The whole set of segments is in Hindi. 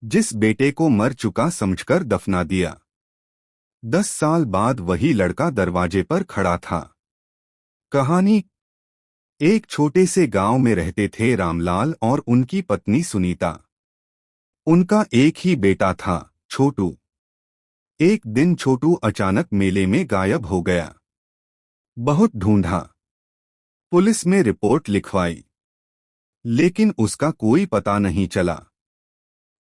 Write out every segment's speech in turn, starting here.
जिस बेटे को मर चुका समझकर दफना दिया। 10 साल बाद वही लड़का दरवाजे पर खड़ा था। कहानी। एक छोटे से गांव में रहते थे रामलाल और उनकी पत्नी सुनीता। उनका एक ही बेटा था, छोटू। एक दिन छोटू अचानक मेले में गायब हो गया। बहुत ढूंढा, पुलिस में रिपोर्ट लिखवाई, लेकिन उसका कोई पता नहीं चला।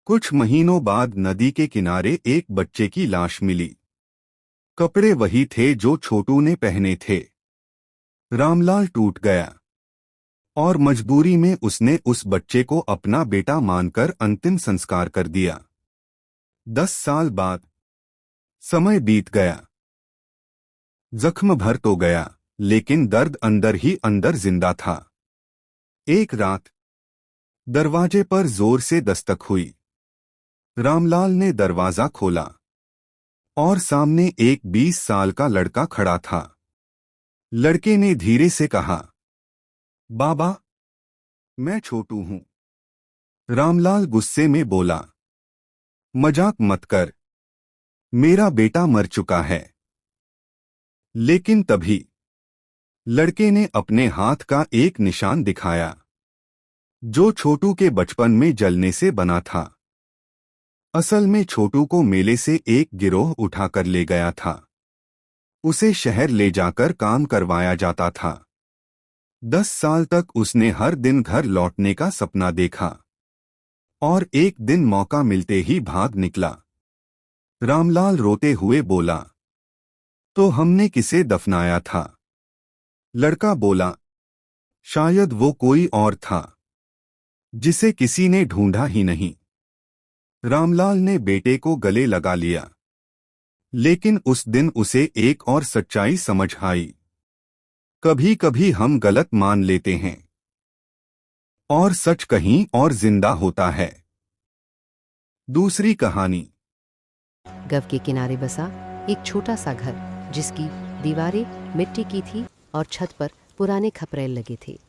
कुछ महीनों बाद नदी के किनारे एक बच्चे की लाश मिली। कपड़े वही थे जो छोटू ने पहने थे। रामलाल टूट गया और मजबूरी में उसने उस बच्चे को अपना बेटा मानकर अंतिम संस्कार कर दिया। 10 साल बाद समय बीत गया। जख्म भर तो गया, लेकिन दर्द अंदर ही अंदर जिंदा था। एक रात दरवाजे पर जोर से दस्तक हुई। रामलाल ने दरवाजा खोला और सामने एक 20 साल का लड़का खड़ा था। लड़के ने धीरे से कहा, बाबा, मैं छोटू हूं। रामलाल गुस्से में बोला, मजाक मत कर, मेरा बेटा मर चुका है। लेकिन तभी लड़के ने अपने हाथ का एक निशान दिखाया, जो छोटू के बचपन में जलने से बना था। असल में छोटू को मेले से एक गिरोह उठाकर ले गया था। उसे शहर ले जाकर काम करवाया जाता था। 10 साल तक उसने हर दिन घर लौटने का सपना देखा और एक दिन मौका मिलते ही भाग निकला। रामलाल रोते हुए बोला, तो हमने किसे दफनाया था? लड़का बोला, शायद वो कोई और था, जिसे किसी ने ढूंढा ही नहीं। रामलाल ने बेटे को गले लगा लिया, लेकिन उस दिन उसे एक और सच्चाई समझ आई। कभी कभी हम गलत मान लेते हैं और सच कहीं और जिंदा होता है। दूसरी कहानी। गव के किनारे बसा एक छोटा सा घर, जिसकी दीवारें मिट्टी की थी और छत पर पुराने खपरेल लगे थे।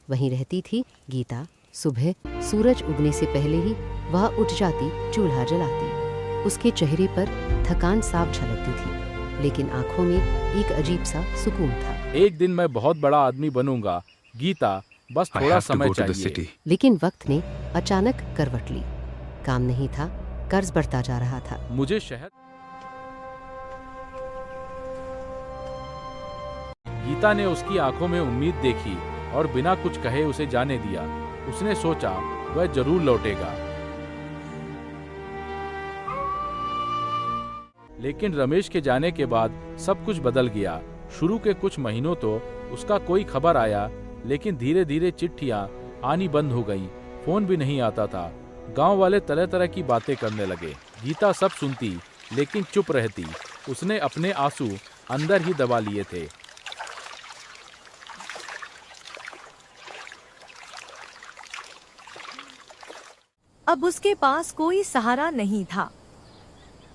वहीं रहती थी गीता। सुबह सूरज उगने से पहले ही वह उठ जाती, चूल्हा जलाती। उसके चेहरे पर थकान साफ झलकती थी, लेकिन आंखों में एक अजीब सा सुकून था। एक दिन मैं बहुत बड़ा आदमी बनूंगा, गीता, बस थोड़ा समय चाहिए। लेकिन वक्त ने अचानक करवट ली। काम नहीं था, कर्ज बढ़ता जा रहा था। मुझे शहर। गीता ने उसकी आंखों में उम्मीद देखी और बिना कुछ कहे उसे जाने दिया। उसने सोचा वह जरूर लौटेगा। लेकिन रमेश के जाने के बाद सब कुछ बदल गया। शुरू के कुछ महीनों तो उसका कोई खबर आया, लेकिन धीरे धीरे चिट्ठियां आनी बंद हो गईं। फोन भी नहीं आता था। गांव वाले तरह तरह की बातें करने लगे। गीता सब सुनती, लेकिन चुप रहती। उसने अपने आंसू अंदर ही दबा लिए थे। अब उसके पास कोई सहारा नहीं था।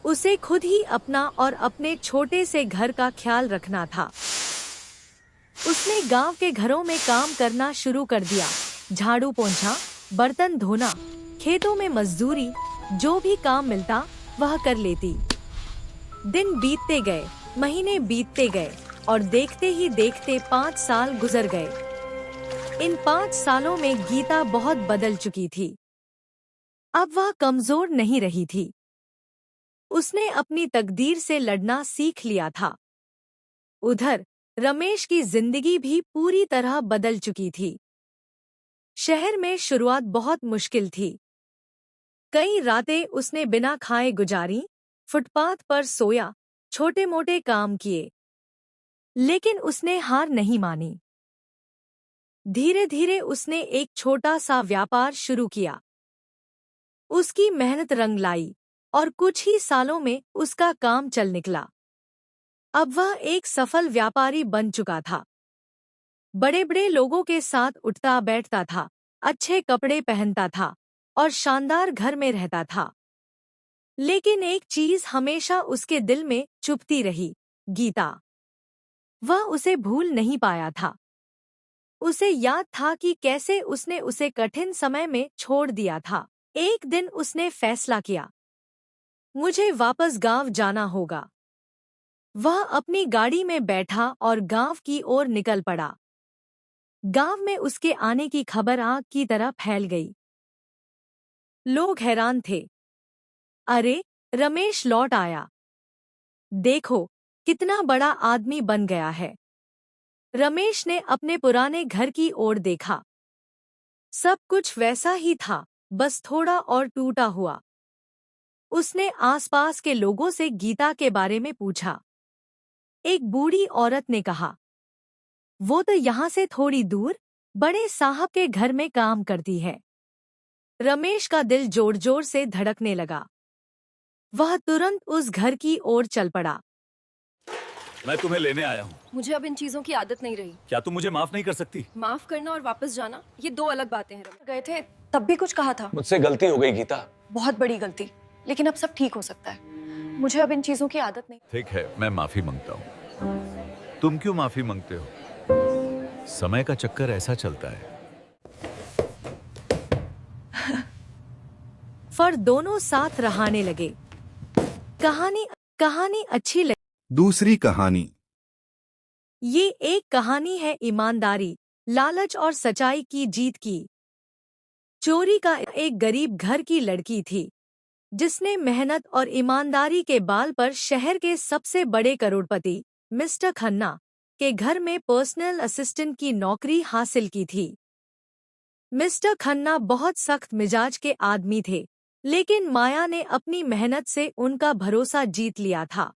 उसे खुद ही अपना और अपने छोटे से घर का ख्याल रखना था। उसने गांव के घरों में काम करना शुरू कर दिया। झाड़ू पोंछा, बर्तन धोना, खेतों में मजदूरी, जो भी काम मिलता वह कर लेती। दिन बीतते गए, महीने बीतते गए और देखते ही देखते 5 साल गुजर गए। इन 5 सालों में गीता बहुत बदल चुकी थी। अब वह कमजोर नहीं रही थी। उसने अपनी तकदीर से लड़ना सीख लिया था। उधर रमेश की जिंदगी भी पूरी तरह बदल चुकी थी। शहर में शुरुआत बहुत मुश्किल थी। कई रातें उसने बिना खाए गुजारी, फुटपाथ पर सोया, छोटे मोटे काम किए। लेकिन उसने हार नहीं मानी। धीरे धीरे उसने एक छोटा सा व्यापार शुरू किया। उसकी मेहनत रंग लाई और कुछ ही सालों में उसका काम चल निकला। अब वह एक सफल व्यापारी बन चुका था। बड़े बड़े लोगों के साथ उठता बैठता था, अच्छे कपड़े पहनता था और शानदार घर में रहता था। लेकिन एक चीज हमेशा उसके दिल में चुभती रही, गीता। वह उसे भूल नहीं पाया था। उसे याद था कि कैसे उसने उसे कठिन समय में छोड़ दिया था। एक दिन उसने फैसला किया, मुझे वापस गांव जाना होगा। वह अपनी गाड़ी में बैठा और गांव की ओर निकल पड़ा। गांव में उसके आने की खबर आग की तरह फैल गई। लोग हैरान थे। अरे, रमेश लौट आया। देखो, कितना बड़ा आदमी बन गया है। रमेश ने अपने पुराने घर की ओर देखा। सब कुछ वैसा ही था, बस थोड़ा और टूटा हुआ। उसने आसपास के लोगों से गीता के बारे में पूछा। एक बूढ़ी औरत ने कहा, वो तो यहाँ से थोड़ी दूर बड़े साहब के घर में काम करती है। रमेश का दिल जोर जोर से धड़कने लगा। वह तुरंत उस घर की ओर चल पड़ा। मैं तुम्हें लेने आया हूँ। मुझे अब इन चीजों की आदत नहीं रही। क्या तुम मुझे माफ नहीं कर सकती? माफ करना और वापस जाना ये दो अलग बातें हैं। गए थे तब भी कुछ कहा था। मुझसे गलती हो गई गीता। बहुत बड़ी गलती, लेकिन अब सब ठीक हो सकता है। मुझे अब इन चीजों की आदत नहीं। ठीक है, मैं माफी मांगता हूँ। तुम क्यों माफी मांगते हो? समय का चक्कर ऐसा चलता है। फिर दोनों साथ रहने लगे। कहानी अच्छी लगी। दूसरी कहानी। ये एक कहानी है ईमानदारी, लालच और सच्चाई की जीत की। चोरी का एक गरीब घर की लड़की थी, जिसने मेहनत और ईमानदारी के बाल पर शहर के सबसे बड़े करोड़पति मिस्टर खन्ना के घर में पर्सनल असिस्टेंट की नौकरी हासिल की थी। मिस्टर खन्ना बहुत सख्त मिजाज के आदमी थे, लेकिन माया ने अपनी मेहनत से उनका भरोसा जीत लिया था।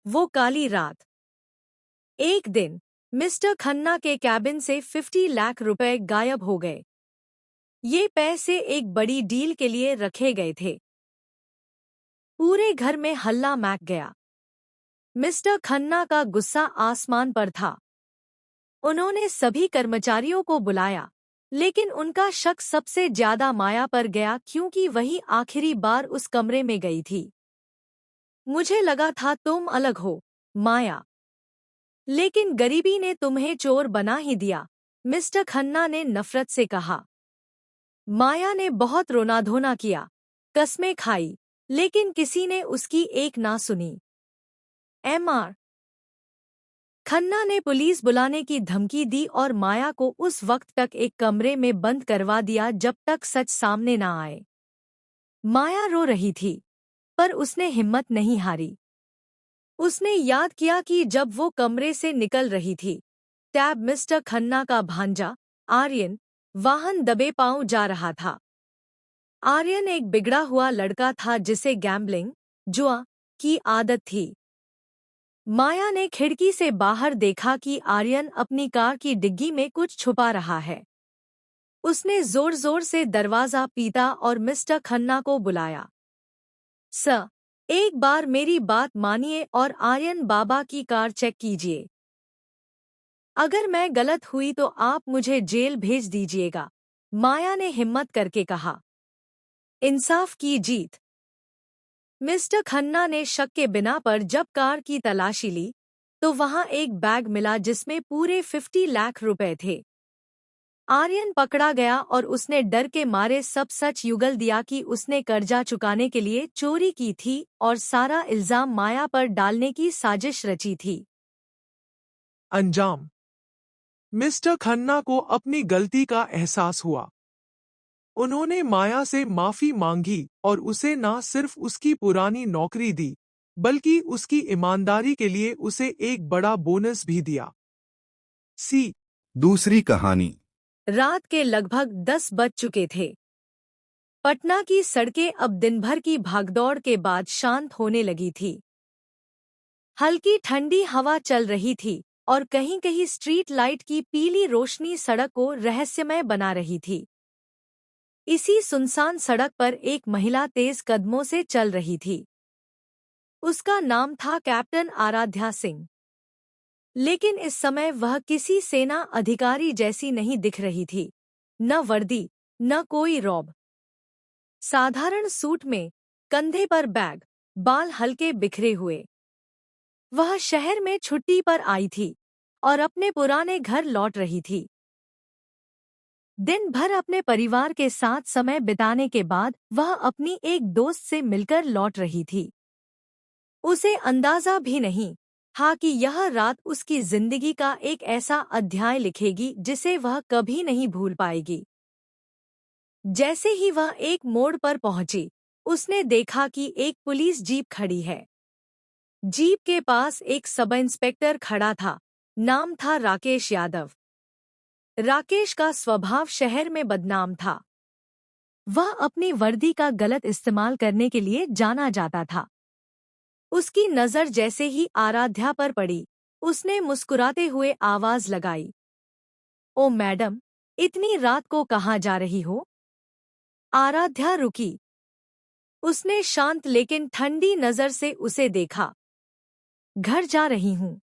वो काली रात। एक दिन मिस्टर खन्ना के कैबिन से 50 लाख रुपए गायब हो गए। ये पैसे एक बड़ी डील के लिए रखे गए थे। पूरे घर में हल्ला मच गया। मिस्टर खन्ना का गुस्सा आसमान पर था। उन्होंने सभी कर्मचारियों को बुलाया, लेकिन उनका शक सबसे ज्यादा माया पर गया, क्योंकि वही आखिरी बार उस कमरे में गई थी। मुझे लगा था तुम अलग हो, माया, लेकिन गरीबी ने तुम्हें चोर बना ही दिया, मिस्टर खन्ना ने नफरत से कहा। माया ने बहुत रोना धोना किया, कस्में खाई, लेकिन किसी ने उसकी एक ना सुनी। एमआर खन्ना ने पुलिस बुलाने की धमकी दी और माया को उस वक्त तक एक कमरे में बंद करवा दिया जब तक सच सामने न आए। माया रो रही थी, पर उसने हिम्मत नहीं हारी। उसने याद किया कि जब वो कमरे से निकल रही थी, तब मिस्टर खन्ना का भांजा आर्यन वाहन दबे पांव जा रहा था। आर्यन एक बिगड़ा हुआ लड़का था जिसे गैम्बलिंग, जुआ की आदत थी। माया ने खिड़की से बाहर देखा कि आर्यन अपनी कार की डिग्गी में कुछ छुपा रहा है। उसने जोर जोर से दरवाजा पीटा और मिस्टर खन्ना को बुलाया। सर, एक बार मेरी बात मानिए और आर्यन बाबा की कार चेक कीजिए। अगर मैं गलत हुई तो आप मुझे जेल भेज दीजिएगा, माया ने हिम्मत करके कहा। इंसाफ की जीत। मिस्टर खन्ना ने शक के बिना पर जब कार की तलाशी ली, तो वहां एक बैग मिला जिसमें पूरे 50 लाख रुपए थे। आर्यन पकड़ा गया और उसने डर के मारे सब सच युगल दिया कि उसने कर्जा चुकाने के लिए चोरी की थी और सारा इल्जाम माया पर डालने की साजिश रची थी। अंजाम। मिस्टर खन्ना को अपनी गलती का एहसास हुआ। उन्होंने माया से माफी मांगी और उसे न सिर्फ उसकी पुरानी नौकरी दी, बल्कि उसकी ईमानदारी के लिए उसे एक बड़ा बोनस भी दिया। सी। दूसरी कहानी। रात के लगभग 10 बज चुके थे। पटना की सड़कें अब दिन भर की भागदौड़ के बाद शांत होने लगी थी। हल्की ठंडी हवा चल रही थी और कहीं-कहीं स्ट्रीट लाइट की पीली रोशनी सड़क को रहस्यमय बना रही थी। इसी सुनसान सड़क पर एक महिला तेज कदमों से चल रही थी। उसका नाम था कैप्टन आराध्या सिंह, लेकिन इस समय वह किसी सेना अधिकारी जैसी नहीं दिख रही थी। न वर्दी, न कोई रौब। साधारण सूट में, कंधे पर बैग, बाल हल्के बिखरे हुए। वह शहर में छुट्टी पर आई थी और अपने पुराने घर लौट रही थी। दिन भर अपने परिवार के साथ समय बिताने के बाद वह अपनी एक दोस्त से मिलकर लौट रही थी। उसे अंदाजा भी नहीं था कि यह रात उसकी जिंदगी का एक ऐसा अध्याय लिखेगी जिसे वह कभी नहीं भूल पाएगी। जैसे ही वह एक मोड़ पर पहुंची, उसने देखा कि एक पुलिस जीप खड़ी है। जीप के पास एक सब इंस्पेक्टर खड़ा था। नाम था राकेश यादव। राकेश का स्वभाव शहर में बदनाम था। वह अपनी वर्दी का गलत इस्तेमाल करने के लिए जाना जाता था। उसकी नजर जैसे ही आराध्या पर पड़ी, उसने मुस्कुराते हुए आवाज लगाई, ओ मैडम, इतनी रात को कहाँ जा रही हो? आराध्या रुकी। उसने शांत लेकिन ठंडी नजर से उसे देखा। घर जा रही हूँ।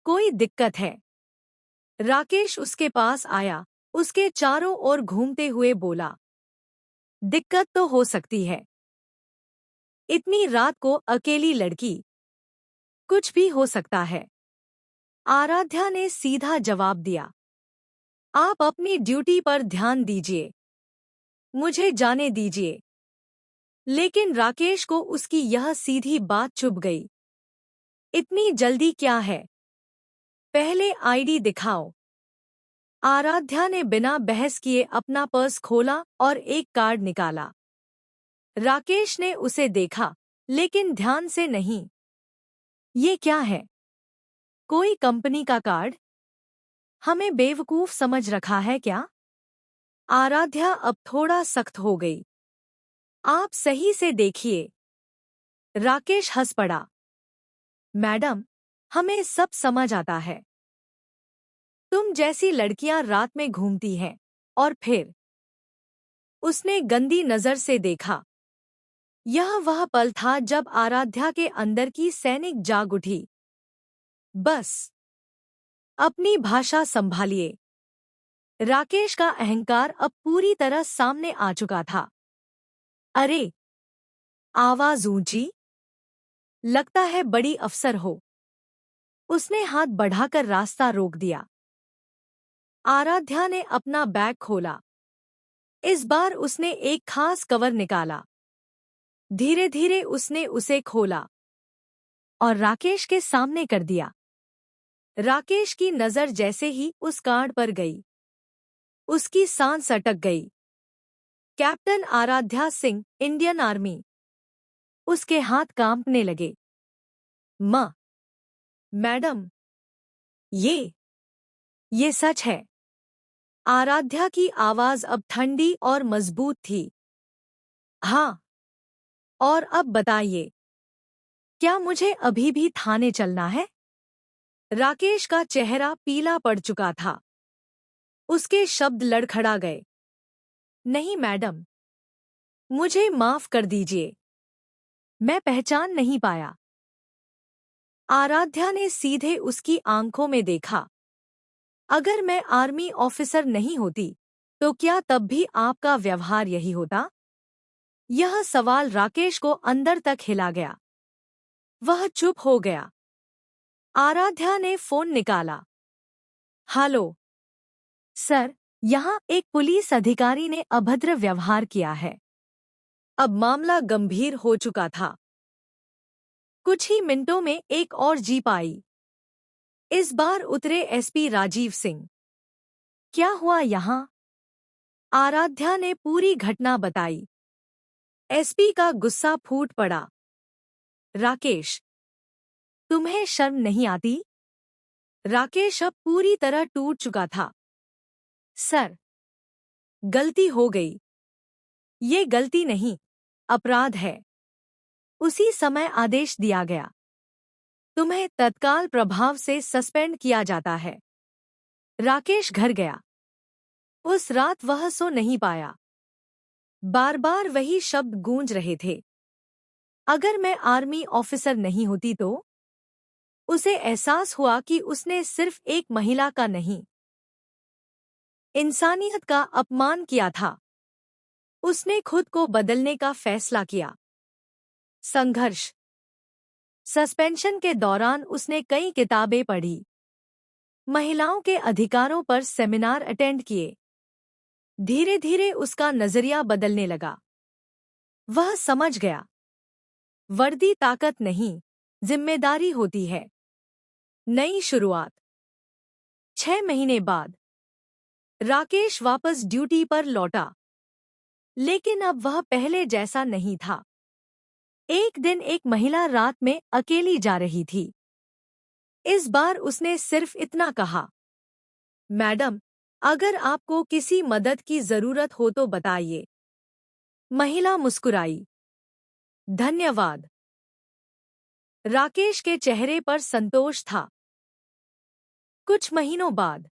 कोई दिक्कत है? राकेश उसके पास आया, उसके चारों ओर घूमते हुए बोला, दिक्कत तो हो सकती है। इतनी रात को अकेली लड़की, कुछ भी हो सकता है। आराध्या ने सीधा जवाब दिया, आप अपनी ड्यूटी पर ध्यान दीजिए, मुझे जाने दीजिए। लेकिन राकेश को उसकी यह सीधी बात चुभ गई। इतनी जल्दी क्या है? पहले आईडी दिखाओ। आराध्या ने बिना बहस किए अपना पर्स खोला और एक कार्ड निकाला। राकेश ने उसे देखा, लेकिन ध्यान से नहीं। ये क्या है? कोई कंपनी का कार्ड? हमें बेवकूफ समझ रखा है क्या? आराध्या अब थोड़ा सख्त हो गई। आप सही से देखिए। राकेश हंस पड़ा। मैडम, हमें सब समझ आता है। तुम जैसी लड़कियां रात में घूमती हैं। और फिर उसने गंदी नजर से देखा। यह वह पल था जब आराध्या के अंदर की सैनिक जाग उठी। बस अपनी भाषा संभालिए। राकेश का अहंकार अब पूरी तरह सामने आ चुका था। अरे! आवाज ऊंची। लगता है बड़ी अफसर हो। उसने हाथ बढ़ाकर रास्ता रोक दिया। आराध्या ने अपना बैग खोला। इस बार उसने एक खास कवर निकाला। धीरे धीरे उसने उसे खोला और राकेश के सामने कर दिया। राकेश की नजर जैसे ही उस कार्ड पर गई, उसकी सांस अटक गई। Captain Aradhya Singh, Indian army. उसके हाथ कांपने लगे। मैडम, ये सच है। आराध्या की आवाज अब ठंडी और मजबूत थी। हाँ। और अब बताइए, क्या मुझे अभी भी थाने चलना है? राकेश का चेहरा पीला पड़ चुका था। उसके शब्द लड़खड़ा गए। नहीं मैडम, मुझे माफ कर दीजिए। मैं पहचान नहीं पाया। आराध्या ने सीधे उसकी आंखों में देखा। अगर मैं आर्मी ऑफिसर नहीं होती, तो क्या तब भी आपका व्यवहार यही होता? यह सवाल राकेश को अंदर तक हिला गया। वह चुप हो गया। आराध्या ने फोन निकाला। हेलो सर, यहाँ एक पुलिस अधिकारी ने अभद्र व्यवहार किया है। अब मामला गंभीर हो चुका था। कुछ ही मिनटों में एक और जीप आई। इस बार उतरे एसपी राजीव सिंह। क्या हुआ यहाँ? आराध्या ने पूरी घटना बताई। एसपी का गुस्सा फूट पड़ा। राकेश, तुम्हें शर्म नहीं आती? राकेश अब पूरी तरह टूट चुका था। सर, गलती हो गई। ये गलती नहीं, अपराध है। उसी समय आदेश दिया गया। तुम्हें तत्काल प्रभाव से सस्पेंड किया जाता है। राकेश घर गया। उस रात वह सो नहीं पाया। बार बार वही शब्द गूंज रहे थे। अगर मैं आर्मी ऑफिसर नहीं होती तो? उसे एहसास हुआ कि उसने सिर्फ एक महिला का नहीं, इंसानियत का अपमान किया था। उसने खुद को बदलने का फैसला किया। संघर्ष। सस्पेंशन के दौरान उसने कई किताबें पढ़ी, महिलाओं के अधिकारों पर सेमिनार अटेंड किए, धीरे धीरे उसका नजरिया बदलने लगा। वह समझ गया, वर्दी ताकत नहीं, जिम्मेदारी होती है। नई शुरुआत। 6 महीने बाद राकेश वापस ड्यूटी पर लौटा, लेकिन अब वह पहले जैसा नहीं था। एक दिन एक महिला रात में अकेली जा रही थी। इस बार उसने सिर्फ इतना कहा, मैडम, अगर आपको किसी मदद की जरूरत हो तो बताइए। महिला मुस्कुराई, धन्यवाद। राकेश के चेहरे पर संतोष था। कुछ महीनों बाद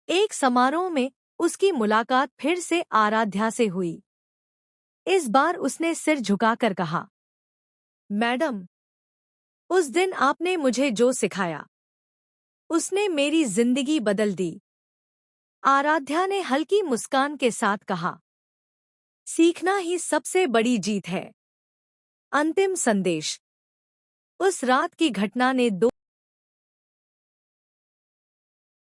एक समारोह में उसकी मुलाकात फिर से आराध्या से हुई। इस बार उसने सिर झुकाकर कहा, मैडम, उस दिन आपने मुझे जो सिखाया उसने मेरी जिंदगी बदल दी। आराध्या ने हल्की मुस्कान के साथ कहा, सीखना ही सबसे बड़ी जीत है। अंतिम संदेश। उस रात की घटना ने 2